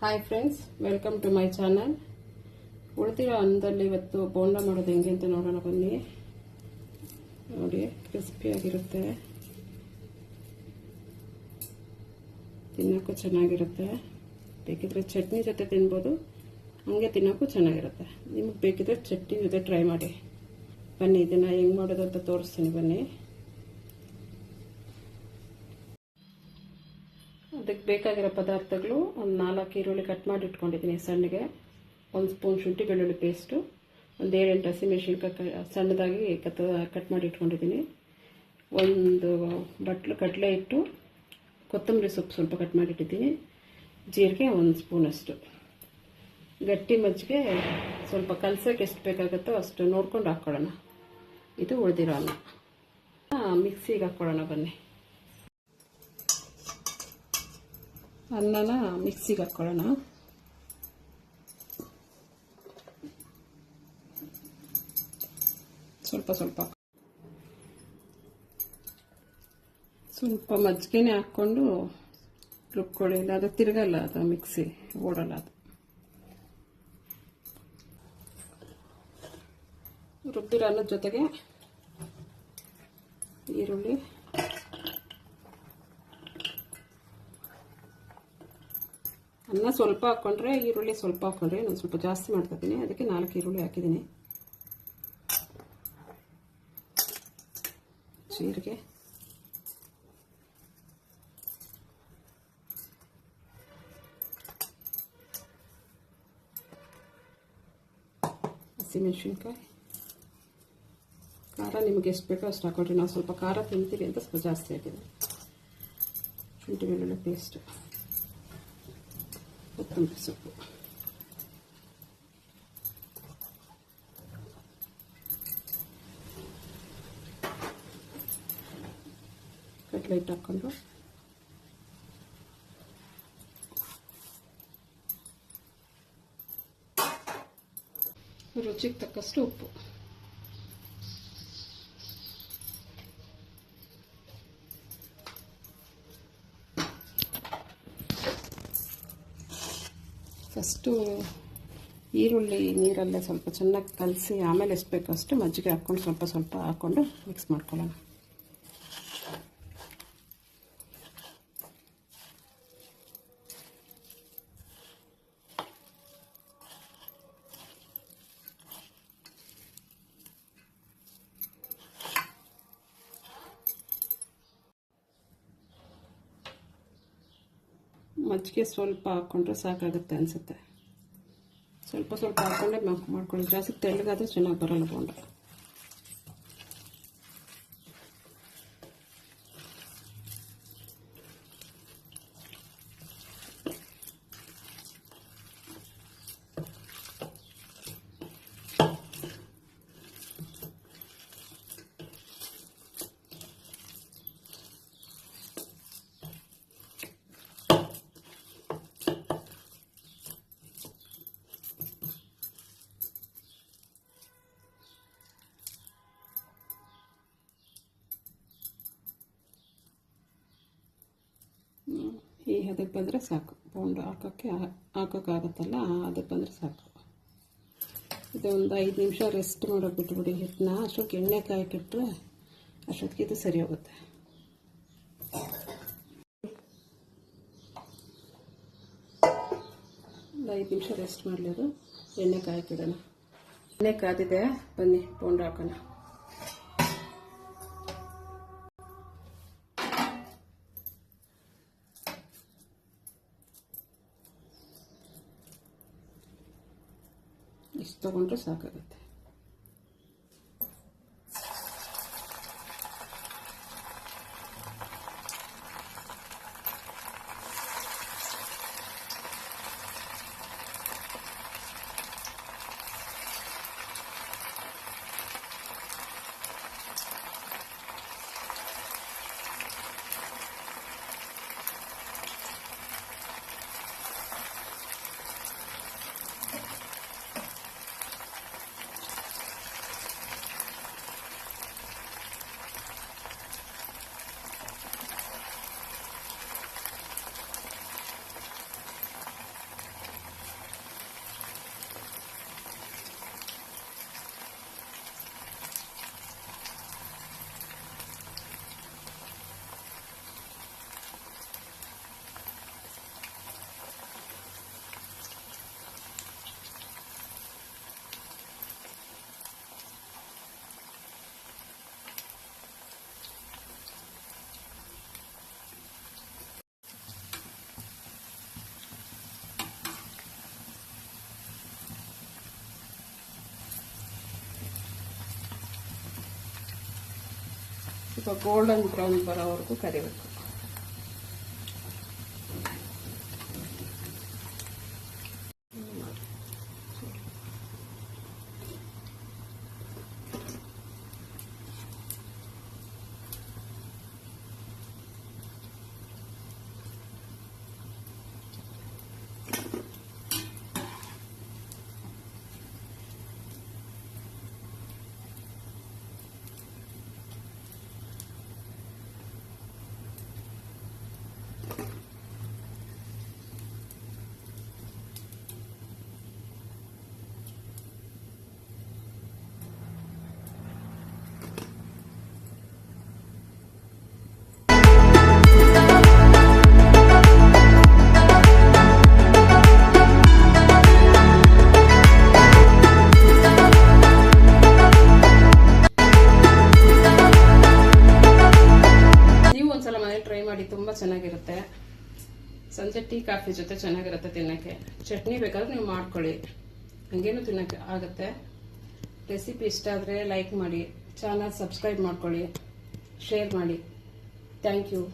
Hi friends, welcome to my channel. ಉಳಿದಿರೋ ಅನ್ನದಲ್ಲಿ ಇವತ್ತು ಬೋಂಡ ಮಾಡೋದು ಹೆಂಗೆ ಅಂತ ನೋಡೋಣ ಬನ್ನಿ. ನೋಡಿ, ಕ್ರಿಸ್ಪಿಯಾಗಿರುತ್ತೆ, ತಿನ್ನೋಕ್ಕೂ ಚೆನ್ನಾಗಿರುತ್ತೆ. ಬೇಕಿದ್ರೆ ಚಟ್ನಿ ಜೊತೆ ತಿನ್ಬೋದು, ಹಂಗೆ ತಿನ್ನೋಕ್ಕೂ ಚೆನ್ನಾಗಿರುತ್ತೆ. ನಿಮಗೆ ಬೇಕಿದ್ರೆ ಚಟ್ನಿ ಜೊತೆ ಟ್ರೈ ಮಾಡಿ. ಬನ್ನಿ, ಇದನ್ನು ಹೆಂಗೆ ಮಾಡೋದು ಅಂತ ತೋರಿಸ್ತೀನಿ ಬನ್ನಿ. ಅದಕ್ಕೆ ಬೇಕಾಗಿರೋ ಪದಾರ್ಥಗಳು: ಒಂದು 4 ಈರುಳ್ಳಿ ಕಟ್ ಮಾಡಿ ಇಟ್ಕೊಂಡಿದ್ದೀನಿ ಸಣ್ಣಗೆ, 1 ಸ್ಪೂನ್ ಶುಂಠಿ ಬೆಳ್ಳುಳ್ಳಿ ಪೇಸ್ಟು, ಒಂದು 7-8 ಹಸಿಮೆಣಸಿನ್ಕಾಯಿ ಸಣ್ಣದಾಗಿ ಕಟ್ ಮಾಡಿ ಇಟ್ಕೊಂಡಿದ್ದೀನಿ, ಒಂದು ಬಟ್ಲು ಕಡಲೆ ಹಿಟ್ಟು, ಕೊತ್ತಂಬರಿ ಸೊಪ್ಪು ಸ್ವಲ್ಪ ಕಟ್ ಮಾಡಿಟ್ಟಿದ್ದೀನಿ, ಜೀರಿಗೆ 1 ಸ್ಪೂನಷ್ಟು, ಗಟ್ಟಿ ಮಜ್ಜಿಗೆ ಸ್ವಲ್ಪ ಕಲಸೋಕ್ಕೆ ಎಷ್ಟು ಬೇಕಾಗುತ್ತೋ ಅಷ್ಟು ನೋಡ್ಕೊಂಡು ಹಾಕ್ಕೊಳ್ಳೋಣ. ಇದು ಉಳಿದಿರೋ ಅನ್ನ. ಮಿಕ್ಸಿಗೆ ಹಾಕ್ಕೊಳ್ಳೋಣ ಬನ್ನಿ. ಅನ್ನನ ಮಿಕ್ಸಿಗೆ ಹಾಕ್ಕೊಳ್ಳೋಣ. ಸ್ವಲ್ಪ ಮಜ್ಜಿಗೆನೇ ಹಾಕ್ಕೊಂಡು ರುಬ್ಕೊಳ್ಳಿ, ಇಲ್ಲ ಅದು ತಿರುಗಲ್ಲ, ಅದು ಮಿಕ್ಸಿ ಓಡಲ್ಲ. ಅದು ರುಬ್ಬಿರೋ ಅನ್ನದ ಜೊತೆಗೆ ಈರುಳ್ಳಿ, ಅನ್ನ ಸ್ವಲ್ಪ ಹಾಕ್ಕೊಂಡ್ರೆ, ಈರುಳ್ಳಿ ಸ್ವಲ್ಪ ಹಾಕ್ಕೊಂಡ್ರೆ, ನಾನು ಸ್ವಲ್ಪ ಜಾಸ್ತಿ ಮಾಡ್ಕೊತೀನಿ, ಅದಕ್ಕೆ 4 ಈರುಳ್ಳಿ ಹಾಕಿದ್ದೀನಿ. ಜೀರಿಗೆ, ಹಸಿಮೆಣಸಿನ್ಕಾಯಿ, ಖಾರ ನಿಮಗೆ ಎಷ್ಟು ಬೇಕೋ ಅಷ್ಟು ಹಾಕ್ಕೊಳ್ರಿ. ನಾವು ಸ್ವಲ್ಪ ಖಾರ ತಿಂತೀವಿ ಅಂತ ಸ್ವಲ್ಪ ಜಾಸ್ತಿ ಹಾಕಿದೆ. ಶುಂಠಿ ಬೆಳ್ಳುಳ್ಳಿ ಪೇಸ್ಟ್, ಕೊತ್ತಂಬರಿ ಸೊಪ್ಪು, ಕಡಲೆ ಹಿಟ್ಟು ಹಾಕ್ಕೊಂಡು, ರುಚಿಗೆ ತಕ್ಕಷ್ಟು ಉಪ್ಪು. ಫಸ್ಟು ಈರುಳ್ಳಿ ನೀರಲ್ಲೇ ಸ್ವಲ್ಪ ಚೆನ್ನಾಗಿ ಕಲಸಿ, ಆಮೇಲೆ ಎಷ್ಟು ಬೇಕೋ ಅಷ್ಟು ಮಜ್ಜಿಗೆ ಹಾಕ್ಕೊಂಡು ಸ್ವಲ್ಪ ಹಾಕ್ಕೊಂಡು ಮಿಕ್ಸ್ ಮಾಡ್ಕೊಳ್ಳೋಣ. ಮಜ್ಜಿಗೆ ಸ್ವಲ್ಪ ಹಾಕ್ಕೊಂಡ್ರೆ ಸಾಕಾಗುತ್ತೆ ಅನಿಸುತ್ತೆ. ಸ್ವಲ್ಪ ಹಾಕ್ಕೊಂಡೆ ಮಾಡ್ಕೊಳ್ಳಿ. ಜಾಸ್ತಿ ತೆಳ್ಳಗಾದರೆ ಚೆನ್ನಾಗಿ ಬರಲ್ಲ ಬೋಂಡ. ಈ ಅದಕ್ಕೆ ಬಂದರೆ ಸಾಕು, ಬೋಂಡ ಹಾಕೋಕ್ಕಾಗತ್ತಲ್ಲ, ಅದಕ್ಕೆ ಬಂದರೆ ಸಾಕು. ಇದು ಒಂದು 5 ನಿಮಿಷ ರೆಸ್ಟ್ ಮಾಡೋಕೆ ಬಿಟ್ಬಿಡಿ ಹಿಟ್ಟನ್ನ. ಅಷ್ಟೊತ್ತಿಗೆ ಎಣ್ಣೆ ಕಾಯಕ್ಕಿಟ್ರೆ ಅಷ್ಟೊತ್ತಿಗೆ ಇದು ಸರಿ ಹೋಗುತ್ತೆ. ಒಂದು 5 ನಿಮಿಷ ರೆಸ್ಟ್ ಮಾಡಲಿ. ಅದು ಎಣ್ಣೆ ಕಾಯಕ್ಕಿಡೋಣ. ಎಣ್ಣೆ ಕಾದಿದೆ, ಬನ್ನಿ ಬೋಂಡ ಹಾಕೋಣ. ಇಷ್ಟು ತಗೊಂಡ್ರೆ ಸಾಕಾಗುತ್ತೆ. ಸ್ವಲ್ಪ ಗೋಲ್ಡನ್ ಬ್ರೌನ್ ಬರೋವರೆಗೂ ಕರಿಬೇಕು. ಟ್ರೈ ಮಾಡಿ, ತುಂಬಾ ಚೆನ್ನಾಗಿರುತ್ತೆ. ಸಂಜೆ ಟೀ ಕಾಫಿ ಜೊತೆ ಚೆನ್ನಾಗಿರುತ್ತೆ ತಿನ್ನಕ್ಕೆ. ಚಟ್ನಿ ಬೇಕಾದ್ರೆ ನೀವು ಮಾಡ್ಕೊಳ್ಳಿ, ಹಂಗೇನು ತಿನ್ನಕ್ಕೆ ಆಗುತ್ತೆ. ರೆಸಿಪಿ ಇಷ್ಟ ಆದರೆ ಲೈಕ್ ಮಾಡಿ, ಚಾನಲ್ ಸಬ್ಸ್ಕ್ರೈಬ್ ಮಾಡ್ಕೊಳ್ಳಿ, ಶೇರ್ ಮಾಡಿ. Thank you.